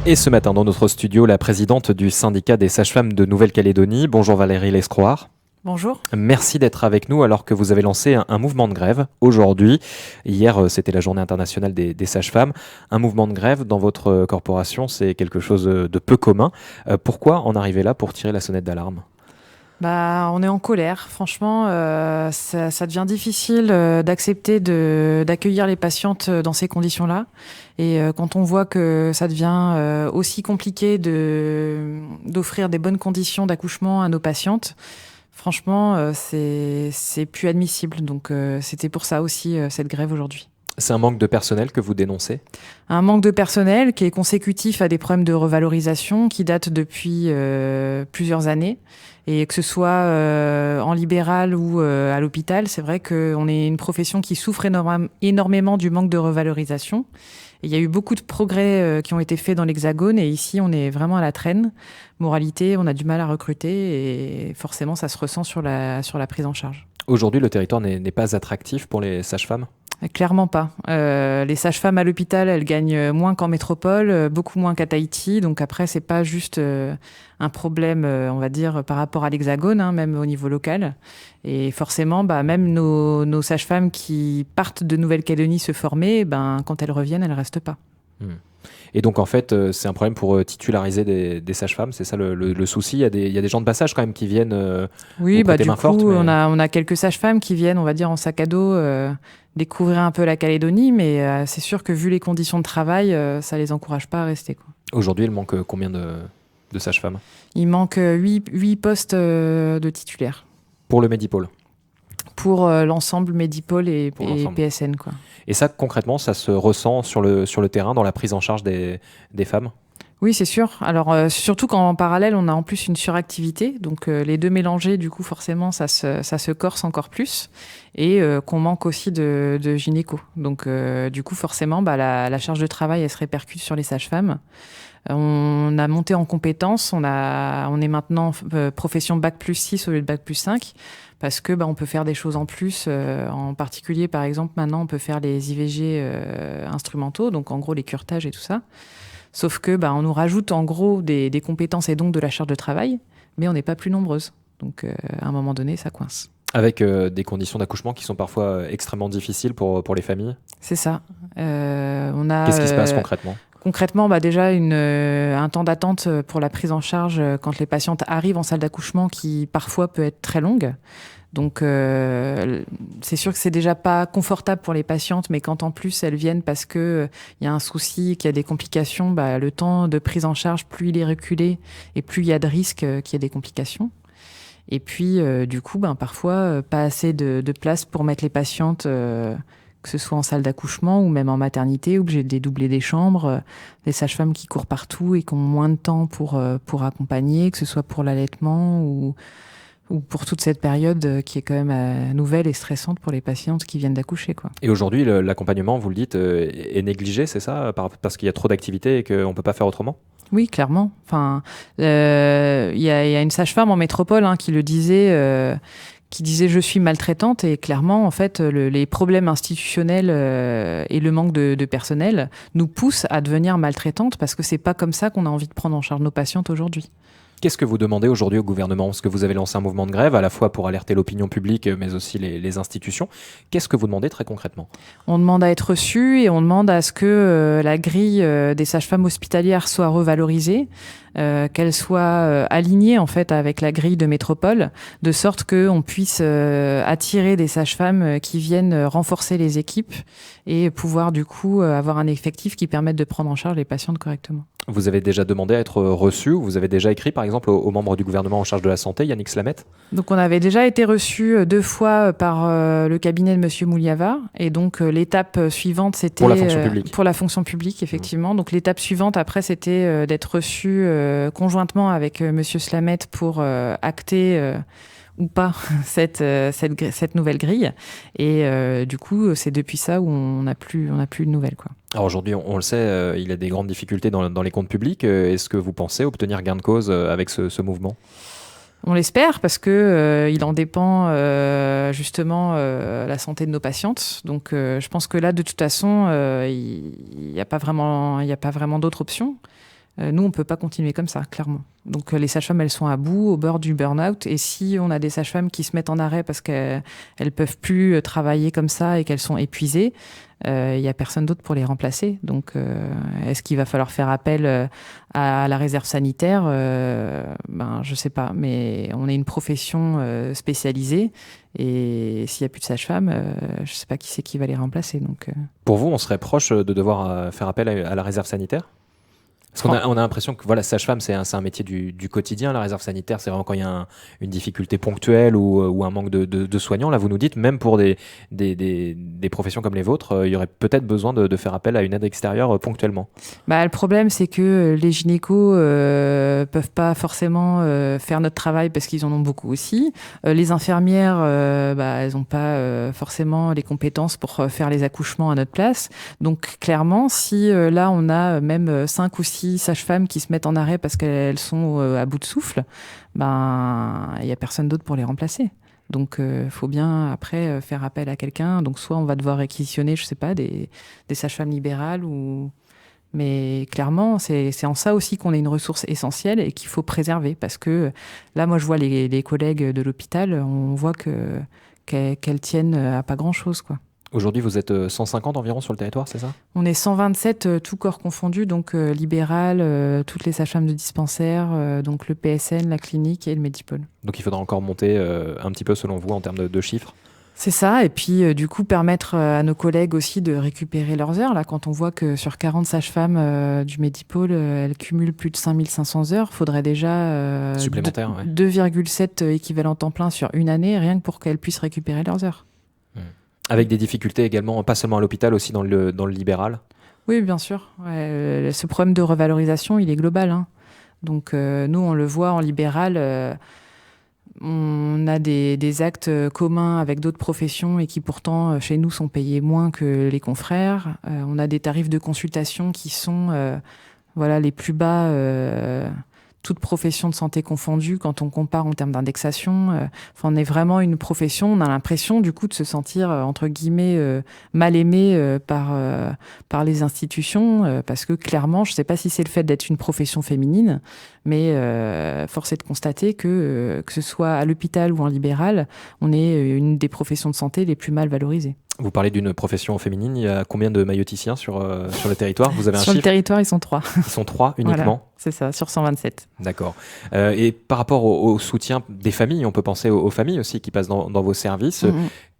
Et ce matin, dans notre studio, la présidente du syndicat des sages-femmes de Nouvelle-Calédonie. Bonjour Valérie Lescroire. Bonjour. Merci d'être avec nous alors que vous avez lancé un mouvement de grève aujourd'hui. Hier, c'était la journée internationale des sages-femmes. Un mouvement de grève dans votre corporation, c'est quelque chose de peu commun. Pourquoi en arriver là pour tirer la sonnette d'alarme ? On est en colère. Franchement, ça devient difficile d'accepter d'accueillir les patientes dans ces conditions-là. Et quand on voit que ça devient aussi compliqué d'offrir des bonnes conditions d'accouchement à nos patientes, franchement, c'est plus admissible. Donc, c'était pour ça aussi cette grève aujourd'hui. C'est un manque de personnel que vous dénoncez ? Un manque de personnel qui est consécutif à des problèmes de revalorisation qui datent depuis plusieurs années. Et que ce soit en libéral ou à l'hôpital, c'est vrai qu'on est une profession qui souffre énormément du manque de revalorisation. Et il y a eu beaucoup de progrès qui ont été faits dans l'Hexagone et ici, on est vraiment à la traîne. Moralité, on a du mal à recruter et forcément, ça se ressent sur la prise en charge. Aujourd'hui, le territoire n'est pas attractif pour les sages-femmes ? Clairement pas. Les sages-femmes à l'hôpital, elles gagnent moins qu'en métropole, beaucoup moins qu'à Tahiti. Donc après, c'est pas juste un problème, on va dire, par rapport à l'Hexagone, même au niveau local. Et forcément, même nos sages-femmes qui partent de Nouvelle-Calédonie se former, quand elles reviennent, elles restent pas. Et donc en fait, c'est un problème pour titulariser des sages-femmes, c'est ça le souci. Il y a des gens de passage quand même qui viennent. Oui, du coup, forte, mais... on a quelques sages-femmes qui viennent, on va dire, en sac à dos, découvrir un peu la Calédonie, mais c'est sûr que vu les conditions de travail, ça les encourage pas à rester, quoi. Aujourd'hui, il manque combien de sages-femmes ? Il manque 8 postes de titulaires. Pour le Medipôle ? Pour l'ensemble Medipôle et PSN, quoi. Et ça, concrètement, ça se ressent sur le terrain, dans la prise en charge des femmes ? Oui, c'est sûr. Alors, surtout qu'en parallèle, on a en plus une suractivité. Donc, les deux mélangés, du coup, forcément, ça se corse encore plus. Et qu'on manque aussi de gynéco. Donc, du coup, forcément, la charge de travail, elle se répercute sur les sages-femmes. On a monté en compétences. On est maintenant profession Bac+6 au lieu de Bac+5. Parce que on peut faire des choses en plus. En particulier, par exemple, maintenant, on peut faire les IVG instrumentaux. Donc, en gros, les curetages et tout ça. Sauf que on nous rajoute en gros des compétences et donc de la charge de travail, mais on n'est pas plus nombreuses. Donc à un moment donné, ça coince. Avec des conditions d'accouchement qui sont parfois extrêmement difficiles pour les familles ? C'est ça. Qu'est-ce qui se passe concrètement ? Concrètement, déjà un temps d'attente pour la prise en charge quand les patientes arrivent en salle d'accouchement qui parfois peut être très longue. Donc, c'est sûr que c'est déjà pas confortable pour les patientes, mais quand en plus elles viennent parce que il y a un souci, qu'il y a des complications, le temps de prise en charge, plus il est reculé et plus il y a de risques qu'il y ait des complications. Et puis, du coup, parfois, pas assez de place pour mettre les patientes, que ce soit en salle d'accouchement ou même en maternité, obligé de dédoubler des chambres, des sages-femmes qui courent partout et qui ont moins de temps pour accompagner, que ce soit pour l'allaitement ou pour toute cette période qui est quand même nouvelle et stressante pour les patientes qui viennent d'accoucher, quoi. Et aujourd'hui, l'accompagnement, vous le dites, est négligé, c'est ça ? Parce qu'il y a trop d'activités et qu'on ne peut pas faire autrement ? Oui, clairement. Enfin, y a une sage-femme en métropole qui le disait, qui disait « je suis maltraitante » et clairement, en fait, les problèmes institutionnels et le manque de personnel nous poussent à devenir maltraitante parce que c'est pas comme ça qu'on a envie de prendre en charge nos patientes aujourd'hui. Qu'est-ce que vous demandez aujourd'hui au gouvernement ? Parce que vous avez lancé un mouvement de grève, à la fois pour alerter l'opinion publique, mais aussi les institutions. Qu'est-ce que vous demandez très concrètement ? On demande à être reçu et on demande à ce que la grille des sages-femmes hospitalières soit revalorisée, qu'elle soit alignée en fait avec la grille de métropole, de sorte qu'on puisse attirer des sages-femmes qui viennent renforcer les équipes et pouvoir du coup avoir un effectif qui permette de prendre en charge les patientes correctement. Vous avez déjà demandé à être reçu, ou vous avez déjà écrit par exemple aux membres du gouvernement en charge de la santé, Yannick Slamette ? Donc on avait déjà été reçu 2 fois par le cabinet de Monsieur Mouliava et donc l'étape suivante c'était pour la fonction publique effectivement. Donc l'étape suivante après c'était d'être reçu conjointement avec Monsieur Slamette pour acter ou pas cette nouvelle grille et du coup c'est depuis ça où on n'a plus de nouvelles, quoi. Alors aujourd'hui, on le sait, il y a des grandes difficultés dans les comptes publics. Est-ce que vous pensez obtenir gain de cause avec ce mouvement ? On l'espère parce que il en dépend justement la santé de nos patientes. Donc je pense que là de toute façon il y a pas vraiment d'autre option. Nous, on ne peut pas continuer comme ça, clairement. Donc les sages-femmes, elles sont à bout, au bord du burn-out. Et si on a des sages-femmes qui se mettent en arrêt parce qu'elles ne peuvent plus travailler comme ça et qu'elles sont épuisées, il n'y a personne d'autre pour les remplacer. Donc est-ce qu'il va falloir faire appel à la réserve sanitaire? Je ne sais pas. Mais on est une profession spécialisée. Et s'il n'y a plus de sages-femmes, je ne sais pas qui c'est qui va les remplacer. Donc, Pour vous, on serait proche de devoir faire appel à la réserve sanitaire? Parce qu'on on a l'impression que voilà, sage-femme, c'est un métier du quotidien. La réserve sanitaire, c'est vraiment quand il y a une difficulté ponctuelle ou un manque de soignants. Là, vous nous dites, même pour des professions comme les vôtres, il y aurait peut-être besoin de faire appel à une aide extérieure ponctuellement. Le problème, c'est que les gynécos peuvent pas forcément faire notre travail parce qu'ils en ont beaucoup aussi. Les infirmières, elles n'ont pas forcément les compétences pour faire les accouchements à notre place. Donc, clairement, si là, on a même 5 ou 6 sages-femmes qui se mettent en arrêt parce qu'elles sont à bout de souffle, il n'y a personne d'autre pour les remplacer. Donc, faut bien après faire appel à quelqu'un. Donc, soit on va devoir réquisitionner, je sais pas, des sages-femmes libérales mais clairement, c'est en ça aussi qu'on est une ressource essentielle et qu'il faut préserver. Parce que là, moi, je vois les collègues de l'hôpital, on voit qu'elles tiennent à pas grand-chose, quoi. Aujourd'hui, vous êtes 150 environ sur le territoire, c'est ça? On est 127, tout corps confondu, donc libéral, toutes les sages-femmes de dispensaire, donc le PSN, la clinique et le Medipôle. Donc il faudra encore monter un petit peu selon vous en termes de chiffres? C'est ça, et puis du coup permettre à nos collègues aussi de récupérer leurs heures. Là, quand on voit que sur 40 sages-femmes du Medipôle, elles cumulent plus de 5500 heures, il faudrait déjà supplémentaire, ouais. 2,7 équivalents temps plein sur une année, rien que pour qu'elles puissent récupérer leurs heures. Avec des difficultés également, pas seulement à l'hôpital, aussi dans le libéral? Oui, bien sûr. Ce problème de revalorisation, il est global, hein. Donc nous, on le voit en libéral, on a des actes communs avec d'autres professions et qui pourtant, chez nous, sont payés moins que les confrères. On a des tarifs de consultation qui sont les plus bas, toute profession de santé confondue, quand on compare en termes d'indexation. On est vraiment une profession, on a l'impression du coup de se sentir, entre guillemets, mal aimé par les institutions, parce que clairement, je ne sais pas si c'est le fait d'être une profession féminine, mais force est de constater que ce soit à l'hôpital ou en libéral, on est une des professions de santé les plus mal valorisées. Vous parlez d'une profession féminine, il y a combien de mailloticiens sur le territoire? Vous avez un Sur chiffre? le territoire, ils sont 3. Ils sont 3 uniquement? Voilà, c'est ça, sur 127. D'accord. Et par rapport au soutien des familles, on peut penser aux familles aussi qui passent dans vos services.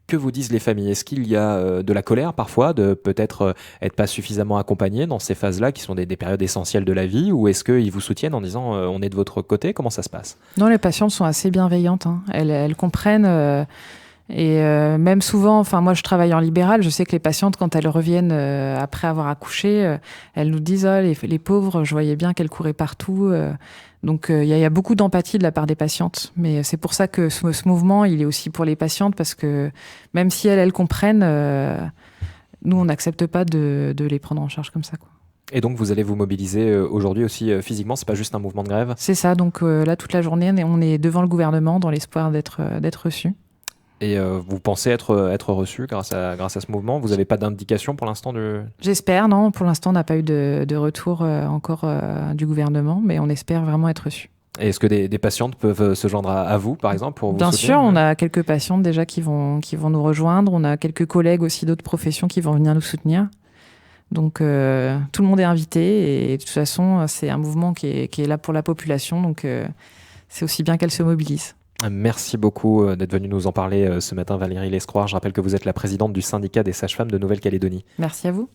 Que vous disent les familles? Est-ce qu'il y a de la colère parfois, de peut-être être pas suffisamment accompagné dans ces phases-là qui sont des périodes essentielles de la vie, ou est-ce qu'ils vous soutiennent en disant on est de votre côté? Comment ça se passe? Non, les patientes sont assez bienveillantes, hein. Elles comprennent. Même souvent, moi je travaille en libéral, je sais que les patientes, quand elles reviennent après avoir accouché, elles nous disent les pauvres, je voyais bien qu'elles couraient partout. Donc il y a beaucoup d'empathie de la part des patientes. Mais c'est pour ça que ce mouvement, il est aussi pour les patientes, parce que même si elles comprennent, nous on n'accepte pas de les prendre en charge comme ça, quoi. Et donc vous allez vous mobiliser aujourd'hui aussi physiquement, c'est pas juste un mouvement de grève? C'est ça, donc là toute la journée on est devant le gouvernement dans l'espoir d'être reçus. Et vous pensez être reçu grâce à ce mouvement? Vous n'avez pas d'indication pour l'instant J'espère, non. Pour l'instant, on n'a pas eu de retour encore du gouvernement, mais on espère vraiment être reçu. Et est-ce que des patientes peuvent se joindre à vous, par exemple, pour vous Bien soutenir? sûr, on a quelques patientes déjà qui vont nous rejoindre. On a quelques collègues aussi d'autres professions qui vont venir nous soutenir. Donc, tout le monde est invité. Et de toute façon, c'est un mouvement qui est là pour la population. Donc, c'est aussi bien qu'elle se mobilise. Merci beaucoup d'être venue nous en parler ce matin, Valérie Lescroix. Je rappelle que vous êtes la présidente du syndicat des sages-femmes de Nouvelle-Calédonie. Merci à vous.